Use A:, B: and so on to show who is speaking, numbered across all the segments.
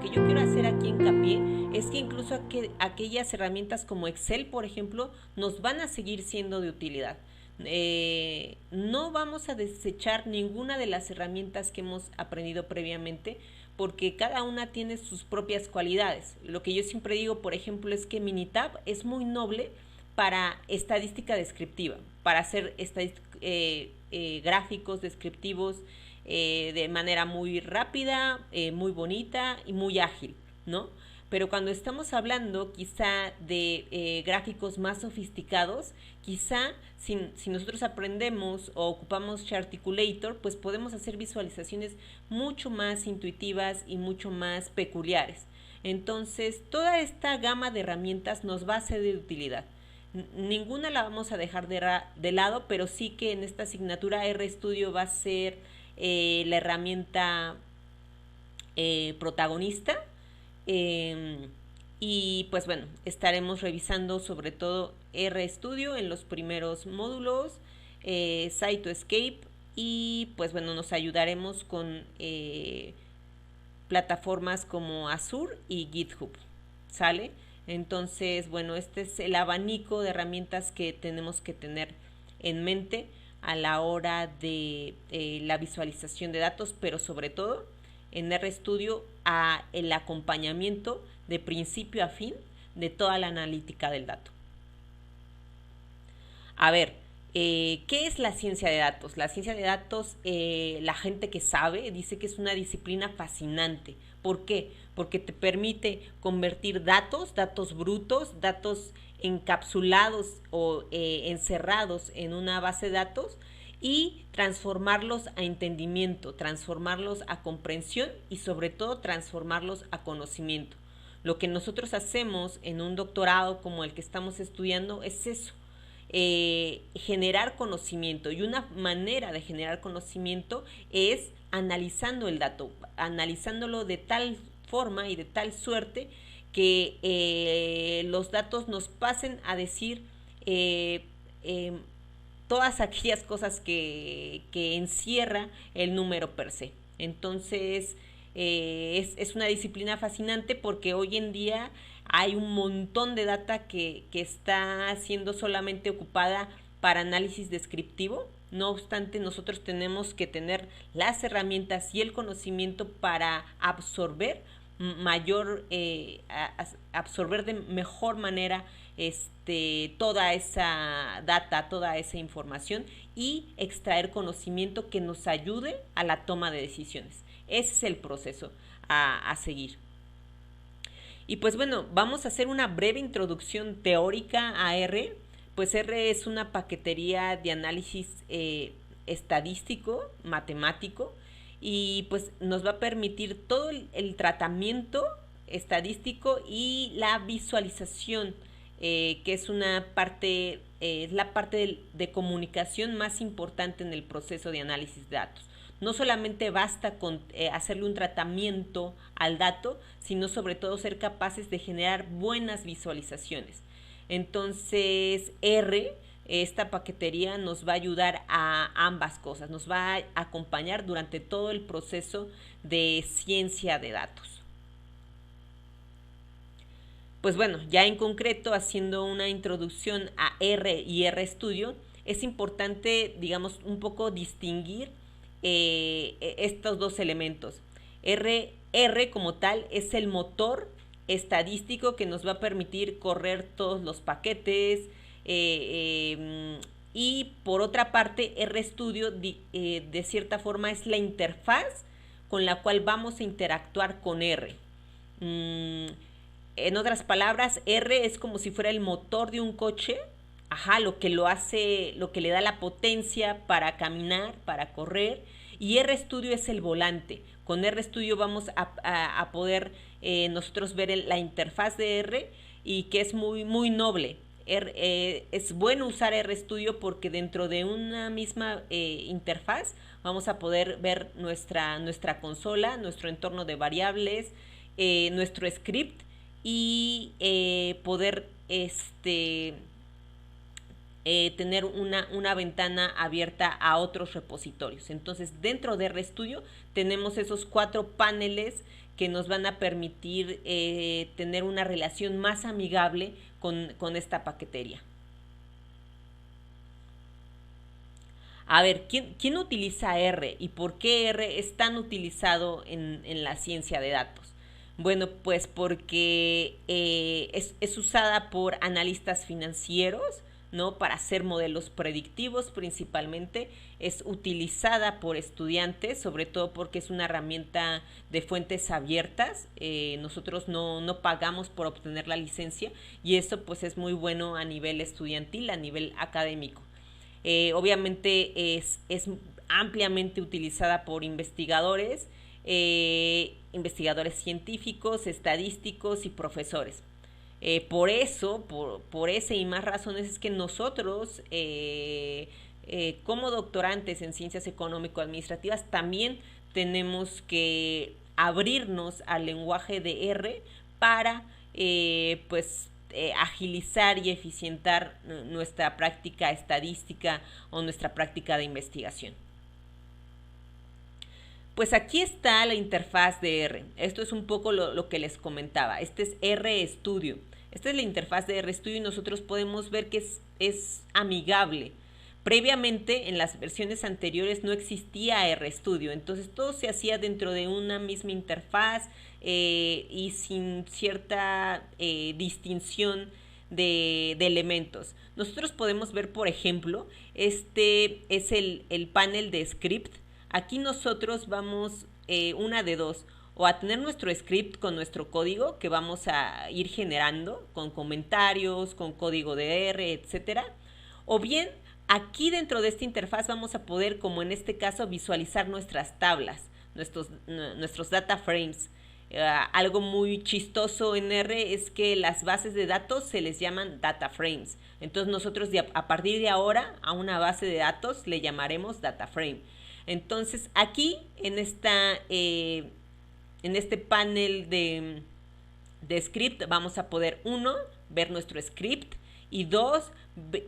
A: que yo quiero hacer aquí hincapié es que incluso aquellas herramientas como Excel, por ejemplo, nos van a seguir siendo de utilidad. No vamos a desechar ninguna de las herramientas que hemos aprendido previamente, porque cada una tiene sus propias cualidades. Lo que yo siempre digo, por ejemplo, es que Minitab es muy noble para estadística descriptiva, para hacer gráficos descriptivos de manera muy rápida, muy bonita y muy ágil, ¿no? Pero cuando estamos hablando quizá de gráficos más sofisticados, quizá si nosotros aprendemos o ocupamos Charticulator, pues podemos hacer visualizaciones mucho más intuitivas y mucho más peculiares. Entonces, toda esta gama de herramientas nos va a ser de utilidad. Ninguna la vamos a dejar de lado, pero sí que en esta asignatura RStudio va a ser la herramienta protagonista. Y pues bueno, estaremos revisando sobre todo RStudio en los primeros módulos, Site2Escape, y pues bueno, nos ayudaremos con plataformas como Azure y GitHub, ¿sale? Entonces, bueno, este es el abanico de herramientas que tenemos que tener en mente a la hora de la visualización de datos, pero sobre todo en RStudio a el acompañamiento de principio a fin de toda la analítica del dato. A ver, ¿qué es la ciencia de datos? La ciencia de datos, la gente que sabe dice que es una disciplina fascinante. ¿Por qué? Porque te permite convertir datos brutos, datos encapsulados o encerrados en una base de datos, y transformarlos a entendimiento, transformarlos a comprensión y sobre todo transformarlos a conocimiento. Lo que nosotros hacemos en un doctorado como el que estamos estudiando es eso, generar conocimiento, y una manera de generar conocimiento es analizando el dato, analizándolo de tal forma y de tal suerte que los datos nos pasen a decir todas aquellas cosas que encierra el número per se. Entonces, es una disciplina fascinante porque hoy en día hay un montón de data que está siendo solamente ocupada para análisis descriptivo. No obstante, nosotros tenemos que tener las herramientas y el conocimiento para absorber absorber de mejor manera toda esa data, toda esa información, y extraer conocimiento que nos ayude a la toma de decisiones. Ese es el proceso a seguir. Y pues bueno, vamos a hacer una breve introducción teórica a R. Pues R es una paquetería de análisis estadístico, matemático, y pues nos va a permitir todo el tratamiento estadístico y la visualización, que es una parte, es la parte de comunicación más importante en el proceso de análisis de datos. No solamente basta con hacerle un tratamiento al dato, sino sobre todo ser capaces de generar buenas visualizaciones. Entonces, esta paquetería nos va a ayudar a ambas cosas, nos va a acompañar durante todo el proceso de ciencia de datos. Pues bueno, ya en concreto, haciendo una introducción a R y RStudio, es importante, digamos, un poco distinguir estos dos elementos. R como tal es el motor estadístico que nos va a permitir correr todos los paquetes, y por otra parte RStudio de cierta forma es la interfaz con la cual vamos a interactuar con R. En otras palabras, R es como si fuera el motor de un coche, lo que lo hace, lo que le da la potencia para caminar, para correr, y RStudio es el volante. Con RStudio vamos a poder nosotros ver la interfaz de R, y que es muy, muy noble. Es bueno usar RStudio porque dentro de una misma interfaz vamos a poder ver nuestra consola, nuestro entorno de variables, nuestro script, y poder tener una ventana abierta a otros repositorios. Entonces, dentro de RStudio tenemos esos 4 paneles que nos van a permitir tener una relación más amigable con esta paquetería. A ver, ¿quién utiliza R y por qué R es tan utilizado en la ciencia de datos? Bueno, pues porque es usada por analistas financieros, ¿no? Para hacer modelos predictivos principalmente. Es utilizada por estudiantes, sobre todo porque es una herramienta de fuentes abiertas. Nosotros no pagamos por obtener la licencia y eso pues es muy bueno a nivel estudiantil, a nivel académico. Obviamente es ampliamente utilizada por investigadores, investigadores científicos, estadísticos y profesores. Por eso, por ese y más razones es que nosotros, como doctorantes en ciencias económico-administrativas, también tenemos que abrirnos al lenguaje de R para, agilizar y eficientar nuestra práctica estadística o nuestra práctica de investigación. Pues aquí está la interfaz de R. Esto es un poco lo que les comentaba. Este es RStudio. Esta es la interfaz de RStudio y nosotros podemos ver que es amigable. Previamente, en las versiones anteriores no existía RStudio, entonces todo se hacía dentro de una misma interfaz y sin cierta distinción de elementos. Nosotros podemos ver, por ejemplo, este es el panel de script. Aquí nosotros vamos una de dos, o a tener nuestro script con nuestro código que vamos a ir generando con comentarios, con código de R, etcétera, o bien aquí dentro de esta interfaz vamos a poder, como en este caso, visualizar nuestras tablas, nuestros data frames. Algo muy chistoso en R es que las bases de datos se les llaman data frames. Entonces nosotros a partir de ahora a una base de datos le llamaremos data frame. Entonces aquí en este panel de script vamos a poder, uno, ver nuestro script y dos,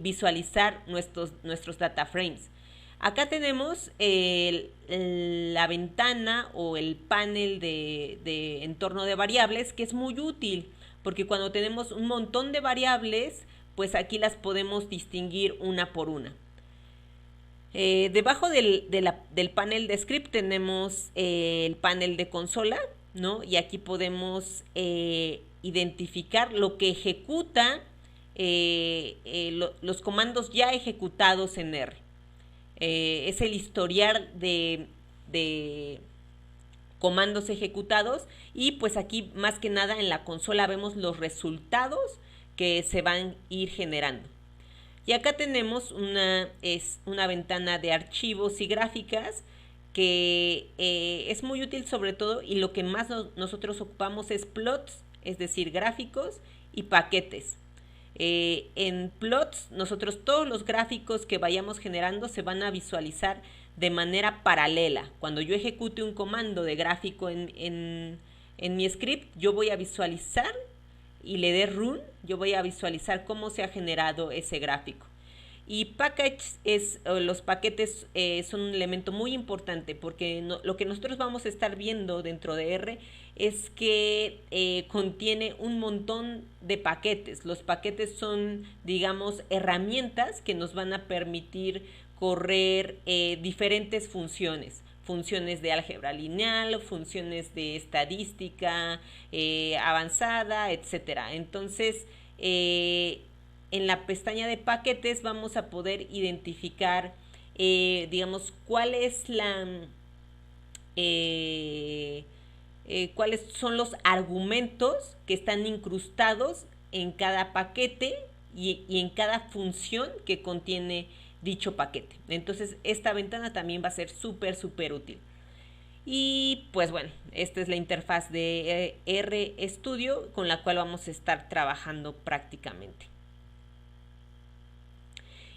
A: visualizar nuestros data frames. Acá tenemos la ventana o el panel de entorno de variables, que es muy útil porque cuando tenemos un montón de variables, pues aquí las podemos distinguir una por una. Debajo del panel de script tenemos el panel de consola, ¿no? Y aquí podemos identificar lo que ejecuta los comandos ya ejecutados en R. Es el historial de comandos ejecutados y pues aquí más que nada en la consola vemos los resultados que se van a ir generando. Y acá tenemos una ventana de archivos y gráficas que es muy útil sobre todo, y lo que más nosotros ocupamos es plots, es decir, gráficos y paquetes. En plots nosotros todos los gráficos que vayamos generando se van a visualizar de manera paralela. Cuando yo ejecute un comando de gráfico en mi script, yo voy a visualizar y le dé run, yo voy a visualizar cómo se ha generado ese gráfico. Y los paquetes son un elemento muy importante porque lo que nosotros vamos a estar viendo dentro de R es que contiene un montón de paquetes. Los paquetes son, digamos, herramientas que nos van a permitir correr diferentes funciones. Funciones de álgebra lineal, funciones de estadística avanzada, etcétera. Entonces, en la pestaña de paquetes vamos a poder identificar, digamos, cuáles son los argumentos que están incrustados en cada paquete y en cada función que contiene dicho paquete. Entonces esta ventana también va a ser súper útil. Y pues bueno, esta es la interfaz de RStudio con la cual vamos a estar trabajando prácticamente.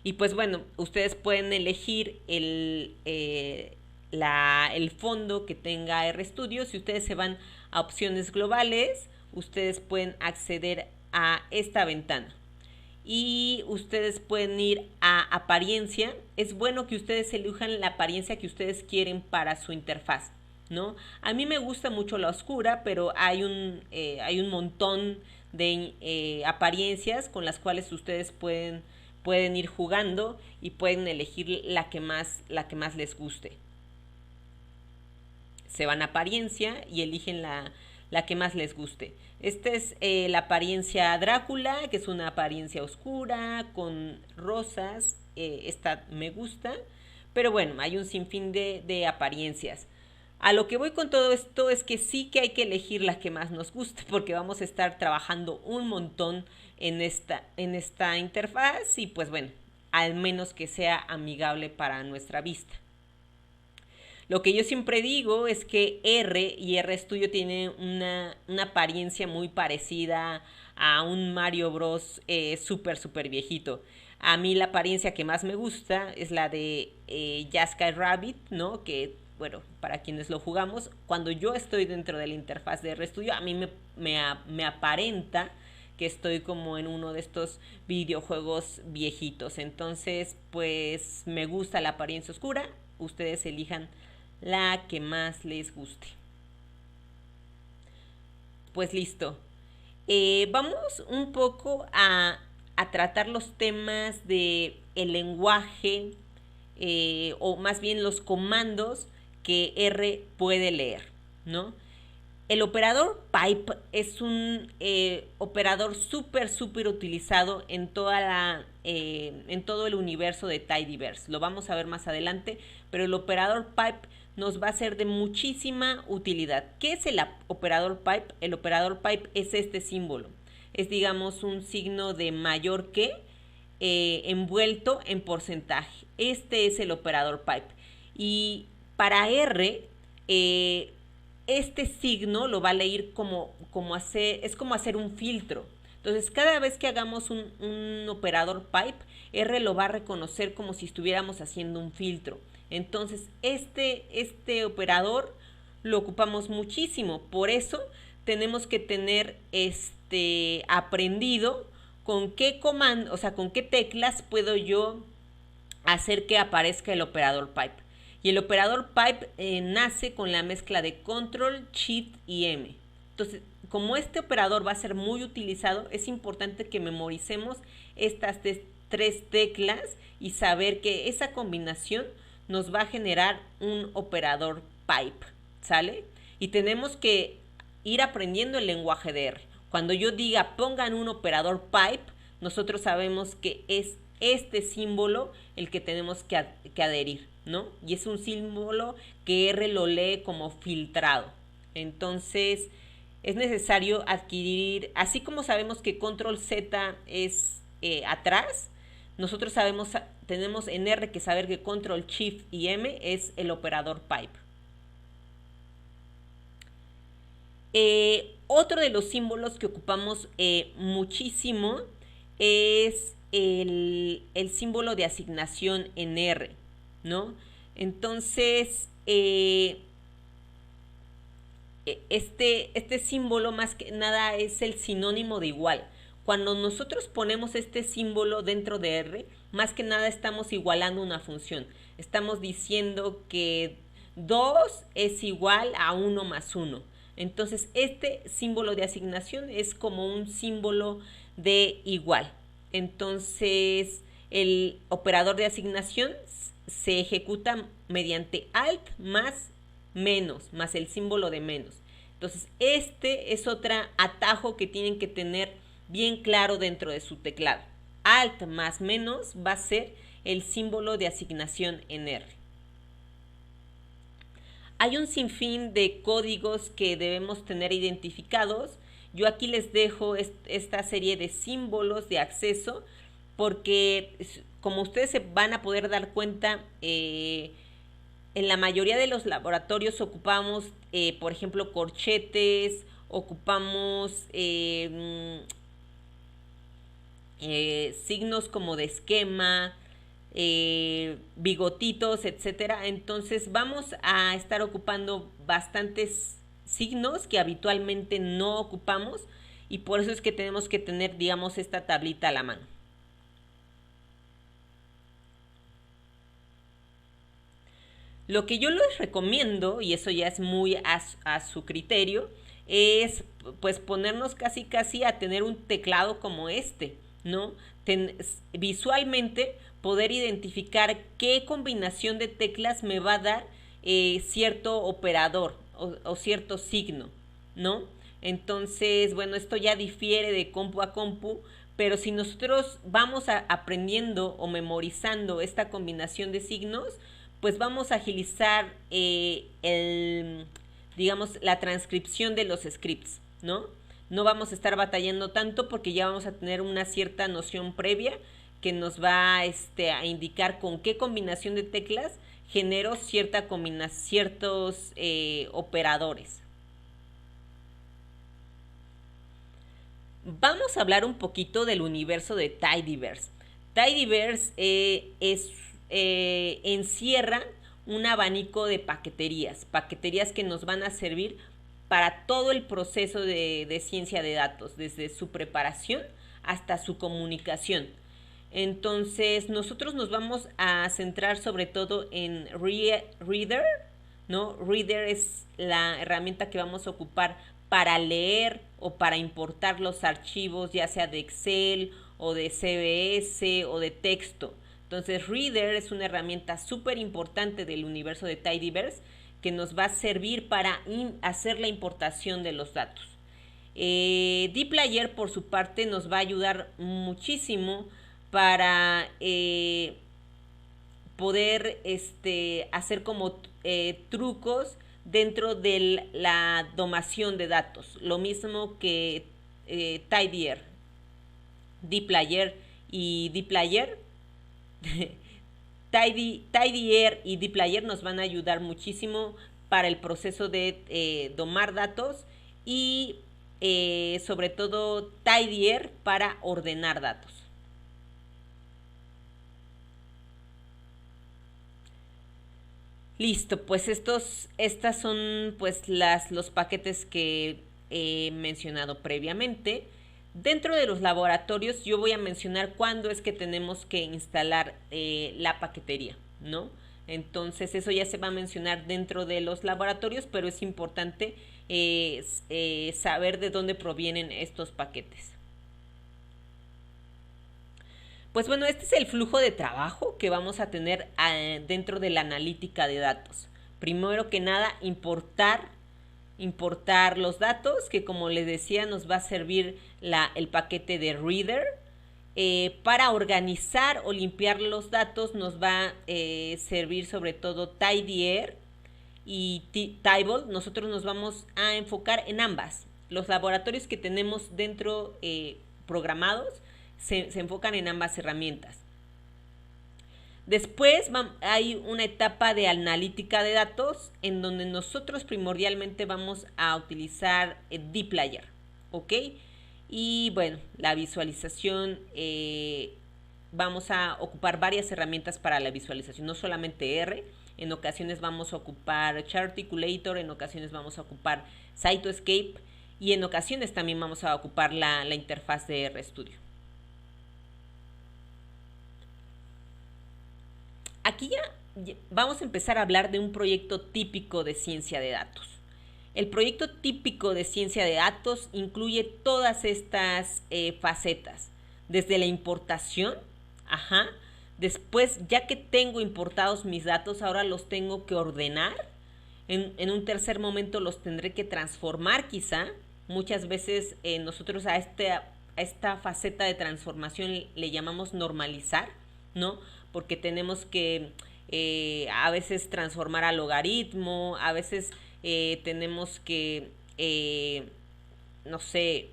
A: Y pues bueno, ustedes pueden elegir el fondo que tenga RStudio. Si ustedes se van a opciones globales, ustedes pueden acceder a esta ventana. Y ustedes pueden ir a apariencia. Es bueno que ustedes elijan la apariencia que ustedes quieren para su interfaz. ¿no? A mí me gusta mucho la oscura, pero hay un montón de apariencias con las cuales ustedes pueden ir jugando y pueden elegir la que más les guste. Se van a apariencia y eligen la que más les guste. Esta es la apariencia Drácula, que es una apariencia oscura, con rosas. Esta me gusta. Pero bueno, hay un sinfín de apariencias. A lo que voy con todo esto es que sí que hay que elegir la que más nos guste, porque vamos a estar trabajando un montón en esta interfaz y pues bueno, al menos que sea amigable para nuestra vista. Lo que yo siempre digo es que R y RStudio tiene una apariencia muy parecida a un Mario Bros. Súper viejito. A mí la apariencia que más me gusta es la de Jeskai Rabbit, ¿no? Que, bueno, para quienes lo jugamos, cuando yo estoy dentro de la interfaz de RStudio, a mí me aparenta que estoy como en uno de estos videojuegos viejitos. Entonces, pues me gusta la apariencia oscura. Ustedes elijan la que más les guste. Pues listo. Vamos un poco a tratar los temas de el lenguaje o más bien los comandos que R puede leer, ¿no? El operador pipe es un operador súper utilizado en en todo el universo de Tidyverse. Lo vamos a ver más adelante, pero el operador pipe nos va a ser de muchísima utilidad. ¿Qué es el operador pipe? El operador pipe es este símbolo. Es, digamos, un signo de mayor que envuelto en porcentaje. Este es el operador pipe. Y para R, este signo lo va a leer es como hacer un filtro. Entonces, cada vez que hagamos un operador pipe, R lo va a reconocer como si estuviéramos haciendo un filtro. Entonces, este operador lo ocupamos muchísimo. Por eso tenemos que tener aprendido con qué comando, o sea, con qué teclas puedo yo hacer que aparezca el operador pipe. Y el operador pipe nace con la mezcla de control, shift y M. Entonces, como este operador va a ser muy utilizado, es importante que memoricemos estas tres teclas y saber que esa combinación nos va a generar un operador pipe, ¿sale? Y tenemos que ir aprendiendo el lenguaje de R. Cuando yo diga pongan un operador pipe, nosotros sabemos que es este símbolo el que tenemos que adherir, ¿no? Y es un símbolo que R lo lee como filtrado. Entonces, es necesario adquirir, así como sabemos que control Z es atrás, nosotros tenemos en R que saber que control shift y M es el operador pipe. Otro de los símbolos que ocupamos muchísimo es el símbolo de asignación en R, ¿no? Entonces, este símbolo más que nada es el sinónimo de igual. Cuando nosotros ponemos este símbolo dentro de R, más que nada estamos igualando una función. Estamos diciendo que 2 es igual a 1 más 1. Entonces, este símbolo de asignación es como un símbolo de igual. Entonces, el operador de asignación se ejecuta mediante alt más menos, más el símbolo de menos. Entonces, este es otro atajo que tienen que tener bien claro dentro de su teclado. Alt más menos va a ser el símbolo de asignación en R. Hay un sinfín de códigos que debemos tener identificados. Yo aquí les dejo esta serie de símbolos de acceso porque, como ustedes se van a poder dar cuenta, en la mayoría de los laboratorios ocupamos, por ejemplo, corchetes, ocupamos signos como de esquema, bigotitos, etcétera. Entonces vamos a estar ocupando bastantes signos que habitualmente no ocupamos y por eso es que tenemos que tener, digamos, esta tablita a la mano. Lo que yo les recomiendo, y eso ya es muy a su criterio, es pues ponernos casi casi a tener un teclado como este, ¿no? Visualmente poder identificar qué combinación de teclas me va a dar cierto operador o cierto signo, ¿no? Entonces, bueno, esto ya difiere de compu a compu, pero si nosotros vamos aprendiendo o memorizando esta combinación de signos, pues vamos a agilizar digamos, la transcripción de los scripts, ¿no? No vamos a estar batallando tanto porque ya vamos a tener una cierta noción previa que nos va a indicar con qué combinación de teclas genero ciertos operadores. Vamos a hablar un poquito del universo de Tidyverse. Tidyverse encierra un abanico de paqueterías que nos van a servir para todo el proceso de ciencia de datos, desde su preparación hasta su comunicación. Entonces, nosotros nos vamos a centrar sobre todo en Reader, ¿no? Reader es la herramienta que vamos a ocupar para leer o para importar los archivos, ya sea de Excel o de CSV o de texto. Entonces, Reader es una herramienta súper importante del universo de Tidyverse que nos va a servir para hacer la importación de los datos. dplyr, por su parte, nos va a ayudar muchísimo para poder hacer como trucos dentro de la domación de datos. Lo mismo que Tidyr, dplyr y dplyr. Tidyr y dplyr nos van a ayudar muchísimo para el proceso de domar datos y sobre todo Tidyr para ordenar datos. Listo, pues estas son pues los paquetes que he mencionado previamente. Dentro de los laboratorios yo voy a mencionar cuándo es que tenemos que instalar la paquetería, ¿no? Entonces eso ya se va a mencionar dentro de los laboratorios, pero es importante saber de dónde provienen estos paquetes. Pues bueno, este es el flujo de trabajo que vamos a tener dentro de la analítica de datos. Primero que nada, importar los datos, que como les decía nos va a servir el paquete de Reader. Para organizar o limpiar los datos nos va a servir sobre todo Tidyr y Tibble. Nosotros nos vamos a enfocar en ambas. Los laboratorios que tenemos dentro programados se enfocan en ambas herramientas. Después hay una etapa de analítica de datos en donde nosotros primordialmente vamos a utilizar dplyr, ¿ok? Y bueno, la visualización, vamos a ocupar varias herramientas para la visualización, no solamente R. En ocasiones vamos a ocupar Charticulator, en ocasiones vamos a ocupar Cytoscape y en ocasiones también vamos a ocupar la interfaz de RStudio. Aquí ya vamos a empezar a hablar de un proyecto típico de ciencia de datos. El proyecto típico de ciencia de datos incluye todas estas facetas, desde la importación, después ya que tengo importados mis datos, ahora los tengo que ordenar, en un tercer momento los tendré que transformar quizá. Muchas veces nosotros a esta faceta de transformación le llamamos normalizar, ¿no? Porque tenemos que a veces transformar a logaritmo, a veces tenemos que, no sé,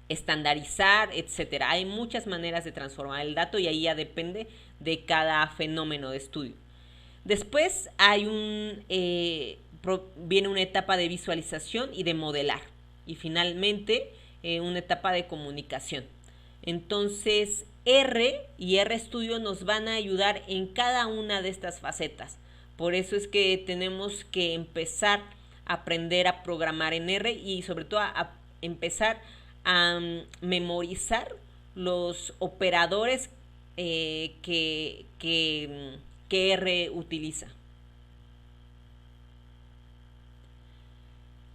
A: estandarizar, etcétera. Hay muchas maneras de transformar el dato y ahí ya depende de cada fenómeno de estudio. Después viene una etapa de visualización y de modelar. Y finalmente una etapa de comunicación. Entonces, R y RStudio nos van a ayudar en cada una de estas facetas. Por eso es que tenemos que empezar a aprender a programar en R y sobre todo a empezar a memorizar los operadores que R utiliza.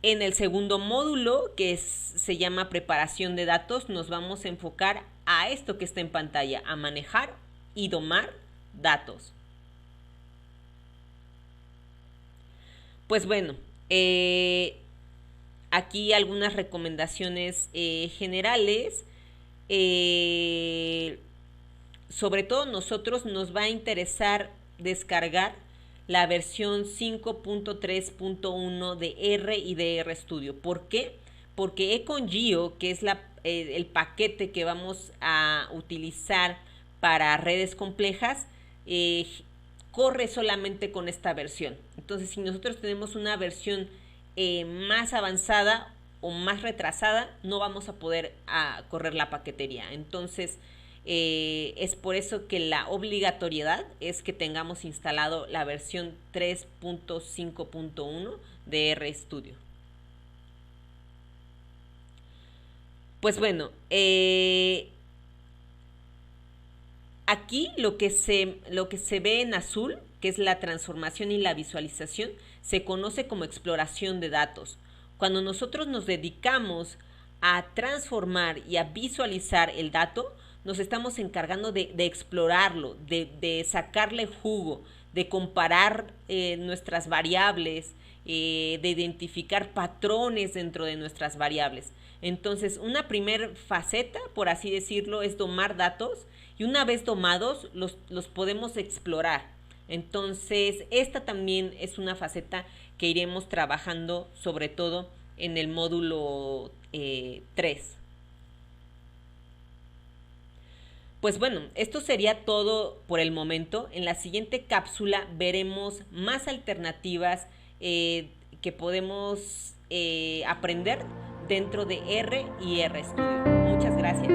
A: En el segundo módulo, se llama preparación de datos, nos vamos a enfocar a esto que está en pantalla, a manejar y domar datos. Pues bueno, aquí algunas recomendaciones generales. Sobre todo nosotros nos va a interesar descargar la versión 5.3.1 de R y de RStudio. ¿Por qué? Porque EconGeo, que es el paquete que vamos a utilizar para redes complejas, corre solamente con esta versión. Entonces, si nosotros tenemos una versión más avanzada o más retrasada, no vamos a poder correr la paquetería. Entonces, es por eso que la obligatoriedad es que tengamos instalado la versión 3.5.1 de RStudio. Pues bueno, aquí lo que se ve en azul, que es la transformación y la visualización, se conoce como exploración de datos. Cuando nosotros nos dedicamos a transformar y a visualizar el dato, nos estamos encargando de explorarlo, de sacarle jugo, de comparar nuestras variables, de identificar patrones dentro de nuestras variables. Entonces, una primer faceta, por así decirlo, es domar datos, y una vez domados los podemos explorar. Entonces, esta también es una faceta que iremos trabajando sobre todo en el módulo 3. Pues bueno, esto sería todo por el momento. En la siguiente cápsula veremos más alternativas que podemos aprender dentro de R y RStudio. Muchas gracias.